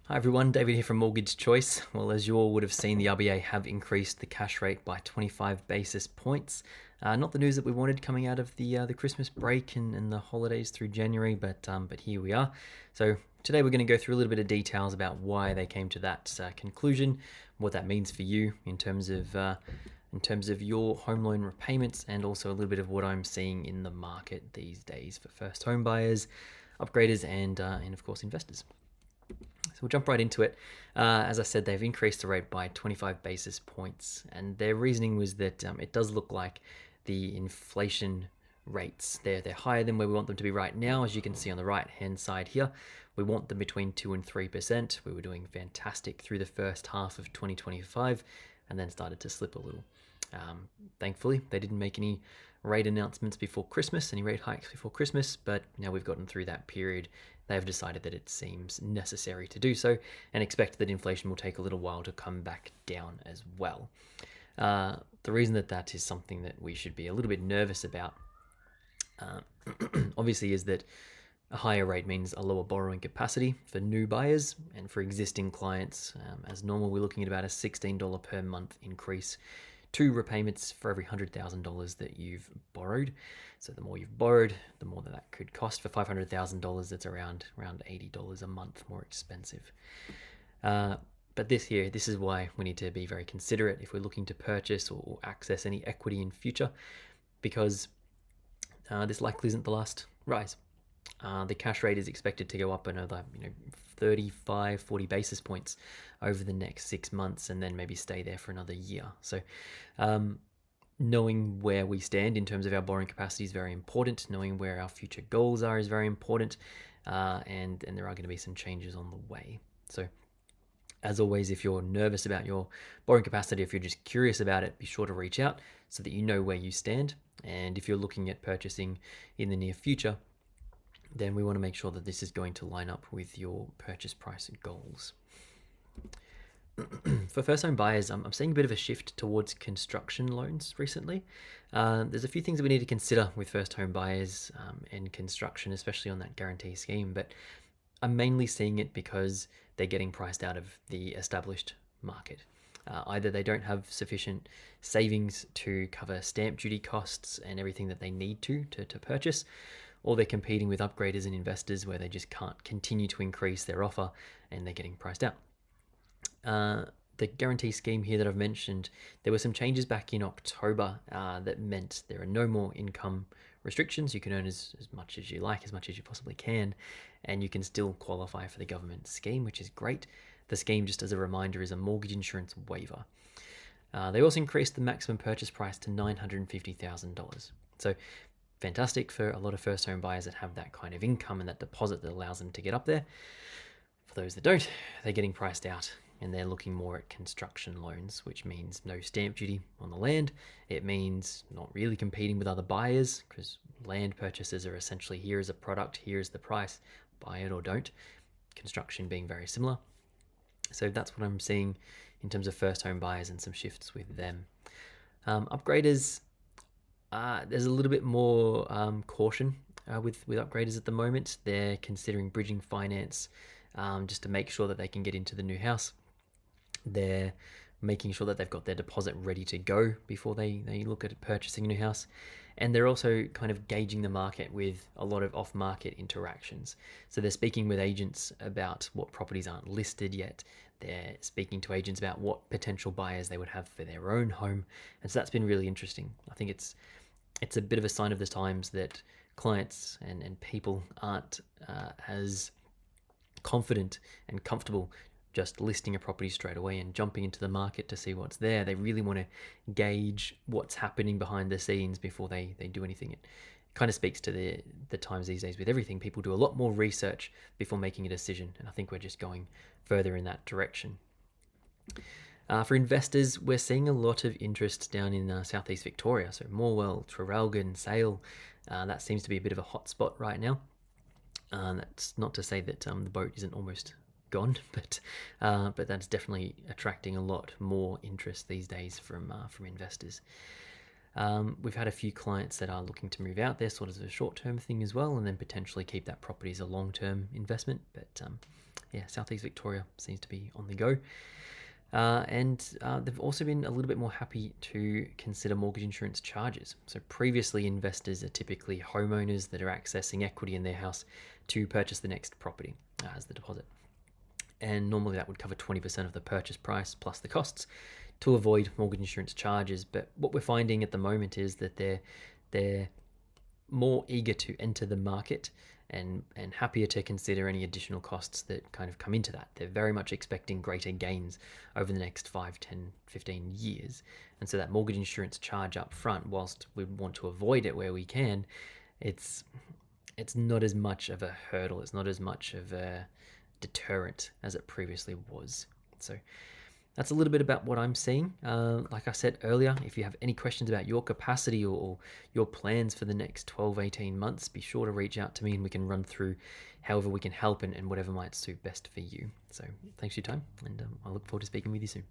Hi everyone, David here from Mortgage Choice. Well, as you all would have seen, the RBA have increased the cash rate by 25 basis points. Not the news that we wanted coming out of the Christmas break and the holidays through January, but here we are. So today we're going to go through a little bit of details about why they came to that conclusion, what that means for you in terms of your home loan repayments, and also a little bit of what I'm seeing in the market these days for first home buyers, upgraders, and of course investors. So we'll jump right into it. As I said, they've increased the rate by 25 basis points, and their reasoning was that it does look like the inflation rates, they're higher than where we want them to be right now. As you can see on the right hand side here, we want them between 2 and 3%. We were doing fantastic through the first half of 2025 and then started to slip a little. Thankfully, they didn't make any rate announcements before Christmas, any rate hikes before Christmas, but now we've gotten through that period. They have decided that it seems necessary to do so and expect that inflation will take a little while to come back down as well. The reason that is something that we should be a little bit nervous about, obviously, is that a higher rate means a lower borrowing capacity for new buyers, and for existing clients, as normal, we're looking at about a $16 per month increase to repayments for every $100,000 that you've borrowed. So the more you've borrowed, the more that could cost. For $500,000, it's around $80 a month more expensive. But this is why we need to be very considerate if we're looking to purchase or access any equity in future, because this likely isn't the last rise. The cash rate is expected to go up another 35, 40 basis points over the next 6 months, and then maybe stay there for another year. So knowing where we stand in terms of our borrowing capacity is very important. Knowing where our future goals are is very important, and there are going to be some changes on the way. So as always, if you're nervous about your borrowing capacity, if you're just curious about it, be sure to reach out so that you know where you stand. And if you're looking at purchasing in the near future, then we want to make sure that this is going to line up with your purchase price goals. For first home buyers, I'm seeing a bit of a shift towards construction loans recently. There's a few things that we need to consider with first home buyers and construction, especially on that guarantee scheme, but I'm mainly seeing it because they're getting priced out of the established market. Either they don't have sufficient savings to cover stamp duty costs and everything that they need to purchase, or they're competing with upgraders and investors where they just can't continue to increase their offer and they're getting priced out. The guarantee scheme here that I've mentioned, there were some changes back in October that meant there are no more income restrictions. You can earn as much as you like, as much as you possibly can, and you can still qualify for the government scheme, which is great. The scheme, just as a reminder, is a mortgage insurance waiver. They also increased the maximum purchase price to $950,000. So fantastic for a lot of first home buyers that have that kind of income and that deposit that allows them to get up there. For those that don't, they're getting priced out and they're looking more at construction loans, which means no stamp duty on the land. It means not really competing with other buyers, because land purchases are essentially, here is a product, here's the price, buy it or don't. Construction being very similar. So that's what I'm seeing in terms of first home buyers and some shifts with them. Upgraders, there's a little bit more caution with upgraders at the moment. They're considering bridging finance just to make sure that they can get into the new house. They're making sure that they've got their deposit ready to go before they look at purchasing a new house. And they're also kind of gauging the market with a lot of off-market interactions. So they're speaking with agents about what properties aren't listed yet. They're speaking to agents about what potential buyers they would have for their own home. And so that's been really interesting. I think it's a bit of a sign of the times that clients and people aren't as confident and comfortable just listing a property straight away and jumping into the market to see what's there. They really want to gauge what's happening behind the scenes before they do anything. It kind of speaks to the times these days with everything. People do a lot more research before making a decision, and I think we're just going further in that direction. For investors, we're seeing a lot of interest down in southeast Victoria, so Morwell, Traralgon, Sale. That seems to be a bit of a hotspot right now. That's not to say that the boat isn't almost gone, but that's definitely attracting a lot more interest these days from investors. We've had a few clients that are looking to move out there, sort of a short-term thing as well, and then potentially keep that property as a long-term investment. But Yeah, Southeast Victoria seems to be on the go. And they've also been a little bit more happy to consider mortgage insurance charges. So previously, investors are typically homeowners that are accessing equity in their house to purchase the next property as the deposit. And normally that would cover 20% of the purchase price plus the costs to avoid mortgage insurance charges. But what we're finding at the moment is that they're more eager to enter the market and happier to consider any additional costs that kind of come into that. They're very much expecting greater gains over the next 5, 10, 15 years. And so that mortgage insurance charge up front, whilst we want to avoid it where we can, it's not as much of a hurdle, it's not as much of a deterrent as it previously was. So that's a little bit about what I'm seeing. Like I said earlier, if you have any questions about your capacity or your plans for the next 12, 18 months, be sure to reach out to me and we can run through however we can help and whatever might suit best for you. So thanks for your time, and I look forward to speaking with you soon.